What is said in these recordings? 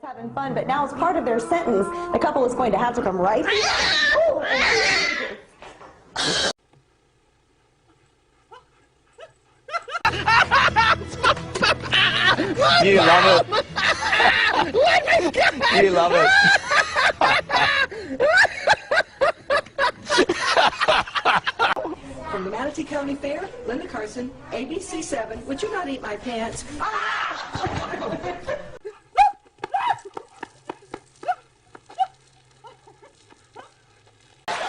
Having fun, but now as part of their sentence, the couple is going to have to come right here. You love it. You love it. From the Manatee County Fair, Linda Carson, ABC 7. Would you not eat my pants?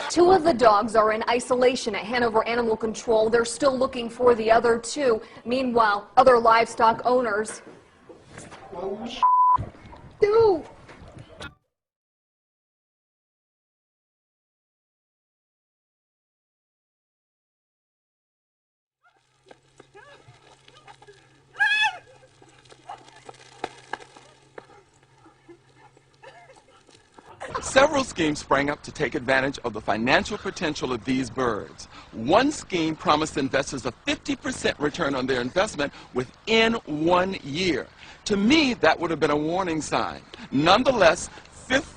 Two of the dogs are in isolation at Hanover Animal Control. They're still looking for the other two. Meanwhile, other livestock owners... Dude. Several schemes sprang up to take advantage of the financial potential of these birds. One scheme promised investors a 50% return on their investment within 1 year. To me, that would have been a warning sign. Nonetheless, fifth...